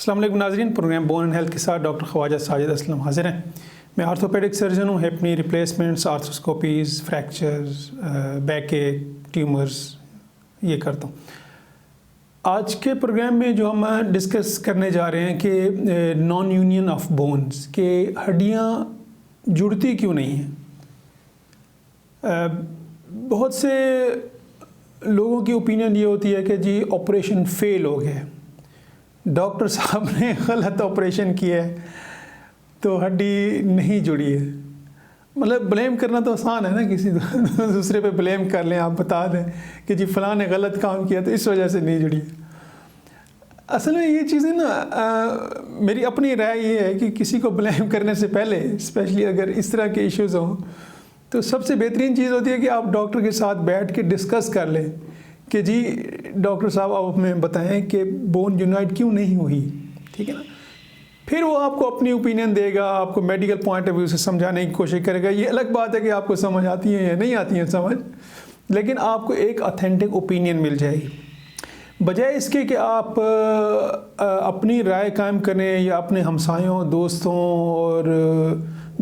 السلام علیکم ناظرین، پروگرام بون اینڈ ہیلتھ کے ساتھ ڈاکٹر خواجہ ساجد اسلم حاضر ہیں۔ میں آرتھوپیڈک سرجن ہوں، ہپ نی ریپلیسمنٹس، آرتھروسکوپیز، فریکچرز، بیک ایک، ٹیومرز یہ کرتا ہوں۔ آج کے پروگرام میں جو ہم ڈسکس کرنے جا رہے ہیں کہ نان یونین آف بونز، کہ ہڈیاں جڑتی کیوں نہیں ہیں۔ بہت سے لوگوں کی اوپینین یہ ہوتی ہے کہ جی آپریشن فیل ہو گیا، ڈاکٹر صاحب نے غلط آپریشن کیا ہے تو ہڈی نہیں جڑی ہے۔ مطلب بلیم کرنا تو آسان ہے نا، کسی دوسرے پہ بلیم کر لیں، آپ بتا دیں کہ جی فلاں نے غلط کام کیا تو اس وجہ سے نہیں جڑی ہے۔ اصل میں یہ چیزیں نا، میری اپنی رائے یہ ہے کہ کسی کو بلیم کرنے سے پہلے، اسپیشلی اگر اس طرح کے ایشوز ہوں، تو سب سے بہترین چیز ہوتی ہے کہ آپ ڈاکٹر کے ساتھ بیٹھ کے ڈسکس کر لیں کہ جی ڈاکٹر صاحب آپ ہمیں بتائیں کہ بون یونائٹ کیوں نہیں ہوئی، ٹھیک ہے نا۔ پھر وہ آپ کو اپنی اوپینین دے گا، آپ کو میڈیکل پوائنٹ آف ویو سے سمجھانے کی کوشش کرے گا۔ یہ الگ بات ہے کہ آپ کو سمجھ آتی ہیں یا نہیں آتی ہیں سمجھ، لیکن آپ کو ایک اتھینٹک اوپینین مل جائے گی، بجائے اس کے کہ آپ اپنی رائے قائم کریں یا اپنے ہمسایوں، دوستوں اور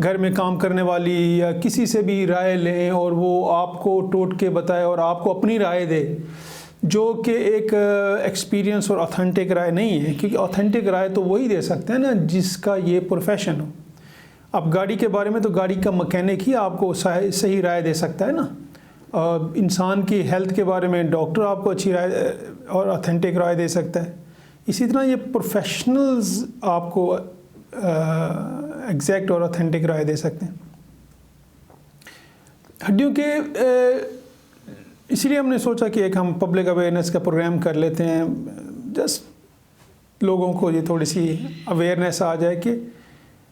گھر میں کام کرنے والی یا کسی سے بھی رائے لیں اور وہ آپ کو ٹوٹ کے بتائے اور آپ کو اپنی رائے دے، جو کہ ایک ایکسپیرینس اور آتھینٹک رائے نہیں ہے۔ کیونکہ آتھینٹک رائے تو وہی دے سکتے ہیں نا جس کا یہ پروفیشن ہو۔ اب گاڑی کے بارے میں تو گاڑی کا مکینک ہی آپ کو صحیح رائے دے سکتا ہے نا۔ انسان کی ہیلتھ کے بارے میں ڈاکٹر آپ کو اچھی رائے اور آتھینٹک رائے دے سکتا ہے۔ اسی طرح یہ پروفیشنلز آپ کو ایگزیکٹ اور آتھینٹک رائے دے سکتے ہیں۔ ہڈیوں کے اسی لیے ہم نے سوچا کہ ایک ہم پبلک اویئرنیس کا پروگرام کر لیتے ہیں، جسٹ لوگوں کو یہ تھوڑی سی اویئرنیس آ جائے کہ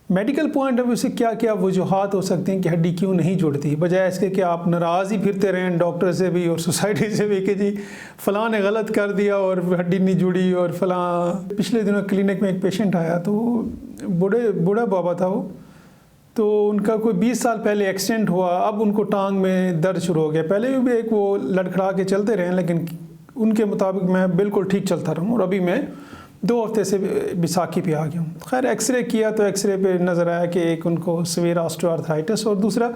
میڈیکل پوائنٹ آف ویو سے کیا کیا وجوہات ہو سکتے ہیں کہ ہڈی کیوں نہیں جڑتی، بجائے اس کے کہ آپ ناراض ہی پھرتے رہیں ڈاکٹر سے بھی اور سوسائٹی سے بھی کہ جی فلاں نے غلط کر دیا اور ہڈی نہیں جڑی اور فلاں۔ پچھلے دنوں کلینک میں ایک پیشنٹ آیا تو بوڑھا بابا تھا وہ، تو ان کا کوئی 20 سال پہلے ایکسیڈنٹ ہوا، اب ان کو ٹانگ میں درد شروع ہو گیا۔ پہلے بھی ایک وہ لڑکھڑا کے چلتے رہے لیکن ان کے مطابق میں بالکل ٹھیک چلتا رہا ہوں، اور ابھی میں 2 ہفتے سے بیساکھی پہ آ گیا ہوں۔ خیر ایکس رے کیا تو ایکس رے پہ نظر آیا کہ ایک ان کو سویر آسٹروآرتھرائٹس اور دوسرا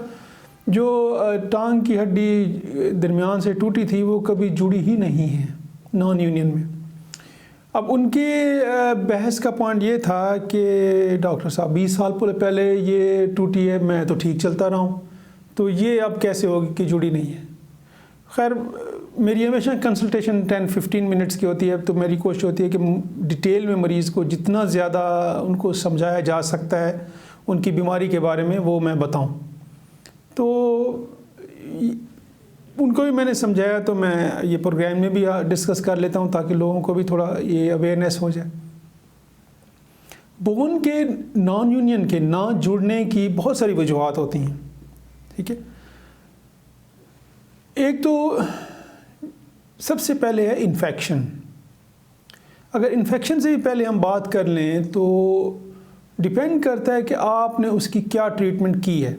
جو ٹانگ کی ہڈی درمیان سے ٹوٹی تھی وہ کبھی جڑی ہی نہیں ہے نان یونین میں۔ اب ان کی بحث کا پوائنٹ یہ تھا کہ ڈاکٹر صاحب 20 سال پہلے یہ ٹوٹی ہے، میں تو ٹھیک چلتا رہا ہوں، تو یہ اب کیسے ہوگی کہ جڑی نہیں ہے۔ خیر میری ہمیشہ کنسلٹیشن 10-15 منٹس کی ہوتی ہے، تو میری کوشش ہوتی ہے کہ ڈیٹیل میں مریض کو جتنا زیادہ ان کو سمجھایا جا سکتا ہے ان کی بیماری کے بارے میں وہ میں بتاؤں۔ تو ان کو بھی میں نے سمجھایا، تو میں یہ پروگرام میں بھی ڈسکس کر لیتا ہوں تاکہ لوگوں کو بھی تھوڑا یہ اویئرنیس ہو جائے۔ بون کے نان یونین کے نہ جڑنے کی بہت ساری وجوہات ہوتی ہیں، ٹھیک ہے۔ ایک تو سب سے پہلے ہے انفیکشن۔ اگر انفیکشن سے بھی پہلے ہم بات کر لیں تو ڈیپینڈ کرتا ہے کہ آپ نے اس کی کیا ٹریٹمنٹ کی ہے۔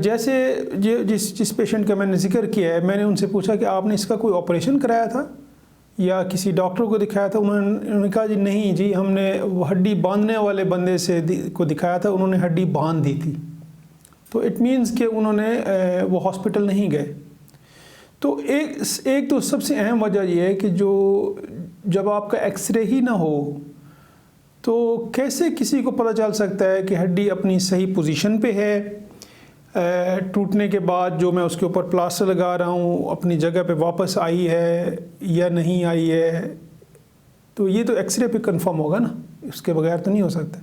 جیسے جس پیشنٹ کا میں نے ذکر کیا ہے، میں نے ان سے پوچھا کہ آپ نے اس کا کوئی آپریشن کرایا تھا یا کسی ڈاکٹر کو دکھایا تھا؟ انہوں نے کہا جی نہیں جی، ہم نے وہ ہڈی باندھنے والے بندے سے کو دکھایا تھا، انہوں نے ہڈی باندھ دی تھی۔ تو اٹ مینز کہ انہوں نے وہ ہاسپٹل نہیں گئے۔ تو ایک تو سب سے اہم وجہ یہ ہے کہ جب آپ کا ایکس رے ہی نہ ہو تو کیسے کسی کو پتہ چل سکتا ہے کہ ہڈی اپنی صحیح پوزیشن پہ ہے، ٹوٹنے کے بعد جو میں اس کے اوپر پلاسٹر لگا رہا ہوں اپنی جگہ پہ واپس آئی ہے یا نہیں آئی ہے؟ تو یہ تو ایکس رے پہ کنفرم ہوگا نا، اس کے بغیر تو نہیں ہو سکتا۔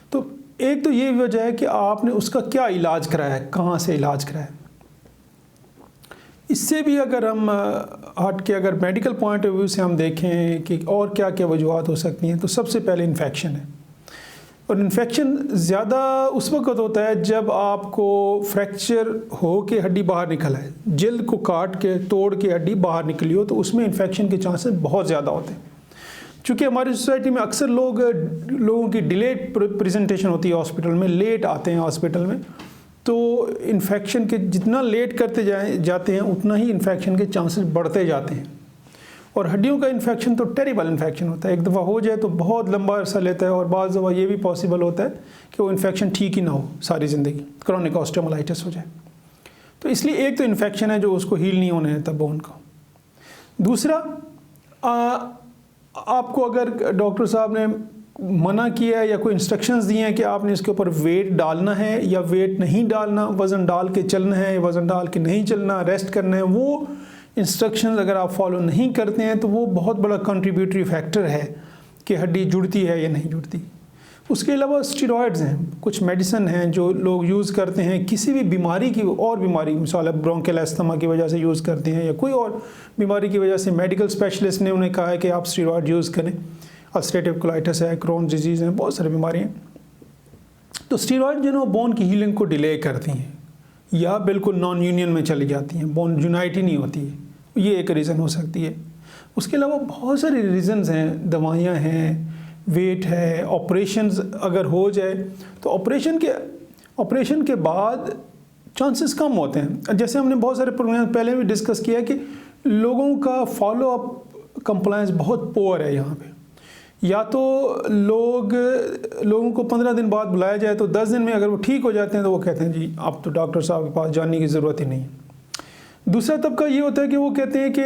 تو ایک تو یہ وجہ ہے کہ آپ نے اس کا کیا علاج کرایا ہے، کہاں سے علاج کرایا ہے۔ اس سے بھی اگر ہم ہٹ کے اگر میڈیکل پوائنٹ آف ویو سے ہم دیکھیں کہ اور کیا کیا وجوہات ہو سکتی ہیں، تو سب سے پہلے انفیکشن ہے۔ اور انفیکشن زیادہ اس وقت ہوتا ہے جب آپ کو فریکچر ہو کے ہڈی باہر نکل آئے، جلد کو کاٹ کے توڑ کے ہڈی باہر نکلی ہو، تو اس میں انفیکشن کے چانسز بہت زیادہ ہوتے ہیں۔ چونکہ ہماری سوسائٹی میں اکثر لوگوں کی ڈیلیڈ پریزنٹیشن ہوتی ہے ہاسپٹل میں، لیٹ آتے ہیں ہاسپٹل میں، تو انفیکشن کے جتنا لیٹ کرتے جاتے ہیں اتنا ہی انفیکشن کے چانسز بڑھتے جاتے ہیں۔ اور ہڈیوں کا انفیکشن تو ٹیریبل انفیکشن ہوتا ہے. ایک دفعہ ہو جائے تو بہت لمبا عرصہ لیتا ہے, اور بعض دفعہ یہ بھی پاسبل ہوتا ہے کہ وہ انفیکشن ٹھیک ہی نہ ہو ساری زندگی, کرونک آسٹیوملائٹس ہو جائے. تو اس لیے ایک تو انفیکشن ہے جو اس کو ہیل نہیں ہونے دیتا بون کو. دوسرا, آپ کو اگر ڈاکٹر صاحب نے منع کیا ہے یا کوئی انسٹرکشنز دی ہیں کہ آپ نے اس کے اوپر ویٹ ڈالنا ہے یا ویٹ نہیں ڈالنا, وزن ڈال کے چلنا ہے, وزن ڈال کے نہیں چلنا, ریسٹ کرنا ہے, وہ انسٹرکشنز اگر آپ فالو نہیں کرتے ہیں تو وہ بہت بڑا کنٹریبیوٹری فیکٹر ہے کہ ہڈی جڑتی ہے یا نہیں جڑتی. اس کے علاوہ اسٹیرائڈز ہیں, کچھ میڈیسن ہیں جو لوگ یوز کرتے ہیں کسی بھی بیماری کی, اور بیماری مثال ہے برونکل استھما کی وجہ سے یوز کرتے ہیں, یا کوئی اور بیماری کی وجہ سے میڈیکل اسپیشلسٹ نے انہیں کہا ہے کہ آپ اسٹیرائڈ یوز کریں. السریٹیو کولائٹس ہے, کرونز ڈیزیز ہیں, بہت ساری بیماریاں. تو اسٹیرائڈ جو ہے بون کی ہیلنگ کو ڈیلے کرتی ہیں یا بالکل نان یونین میں چلی جاتی ہیں, بون یونائٹ ہی نہیں ہوتی ہے. یہ ایک ریزن ہو سکتی ہے. اس کے علاوہ بہت سارے ریزنز ہیں, دوائیاں ہیں, ویٹ ہے, آپریشنز اگر ہو جائے تو آپریشن کے بعد چانسز کم ہوتے ہیں. جیسے ہم نے بہت سارے پروگرام پہلے بھی ڈسکس کیا کہ لوگوں کا فالو اپ کمپلائنس بہت پور ہے یہاں پہ. یا تو لوگوں کو 15 دن بعد بلایا جائے تو 10 دن میں اگر وہ ٹھیک ہو جاتے ہیں تو وہ کہتے ہیں جی اب تو ڈاکٹر صاحب کے پاس جانے کی ضرورت ہی نہیں. دوسرا طبقہ یہ ہوتا ہے کہ وہ کہتے ہیں کہ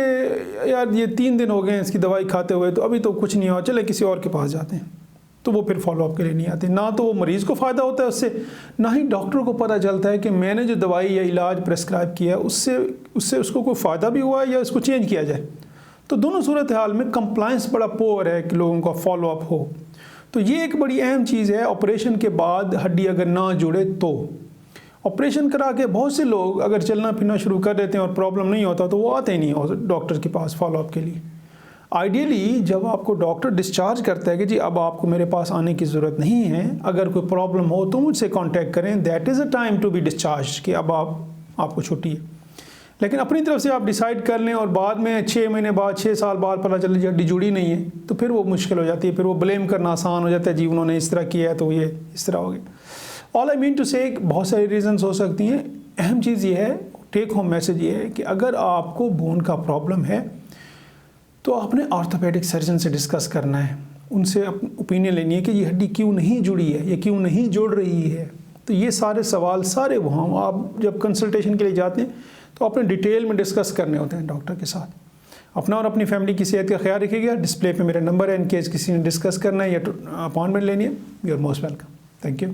یار یہ 3 دن ہو گئے ہیں اس کی دوائی کھاتے ہوئے تو ابھی تو کچھ نہیں ہوا, چلے کسی اور کے پاس جاتے ہیں. تو وہ پھر فالو اپ کے لیے نہیں آتے. نہ تو وہ مریض کو فائدہ ہوتا ہے اس سے, نہ ہی ڈاکٹر کو پتہ چلتا ہے کہ میں نے جو دوائی یا علاج پرسکرائب کیا اس سے اس کو کوئی فائدہ بھی ہوا ہے یا اس کو چینج کیا جائے. تو دونوں صورتحال میں کمپلائنس بڑا پور ہے کہ لوگوں کا فالو اپ ہو. تو یہ ایک بڑی اہم چیز ہے. آپریشن کے بعد ہڈی اگر نہ جڑے تو آپریشن کرا کے بہت سے لوگ اگر چلنا پھرنا شروع کر دیتے ہیں اور پرابلم نہیں ہوتا تو وہ آتے ہی نہیں ڈاکٹر کے پاس فالو اپ کے لیے. آئیڈیلی جب آپ کو ڈاکٹر ڈسچارج کرتا ہے کہ جی اب آپ کو میرے پاس آنے کی ضرورت نہیں ہے, اگر کوئی پرابلم ہو تو مجھ سے کانٹیکٹ کریں, that is a time to be discharge کہ اب آپ کو چھٹی ہے. لیکن اپنی طرف سے آپ ڈیسائیڈ کر لیں اور بعد میں 6 مہینے بعد 6 سال بعد پتہ چلے جی ہڈی جڑی نہیں ہے تو پھر وہ مشکل ہو جاتی ہے. پھر وہ بلیم کرنا آسان ہو جاتا ہے, جی انہوں نے اس طرح کیا ہے تو یہ اس طرح ہو گیا. آل آئی مین ٹو سے بہت ساری ریزنس ہو سکتی ہیں. اہم چیز یہ ہے, ٹیک ہوم میسج یہ ہے کہ اگر آپ کو بون کا پرابلم ہے تو آپ نے آرتھوپیڈک سرجن سے ڈسکس کرنا ہے, ان سے اوپینین لینی ہے کہ یہ ہڈی کیوں نہیں جڑی ہے, یہ کیوں نہیں جڑ رہی ہے. تو یہ سارے سوال سارے وہاں آپ جب کنسلٹیشن کے لیے جاتے ہیں تو اپنے ڈیٹیل میں ڈسکس کرنے ہوتے ہیں ڈاکٹر کے ساتھ. اپنا اور اپنی فیملی کی صحت کا خیال رکھیے گا. ڈسپلے پہ میرا نمبر ہے, ان کیس کسی نے ڈسکس کرنا ہے یا اپائنٹمنٹ لینی ہے, you are most welcome. Thank you.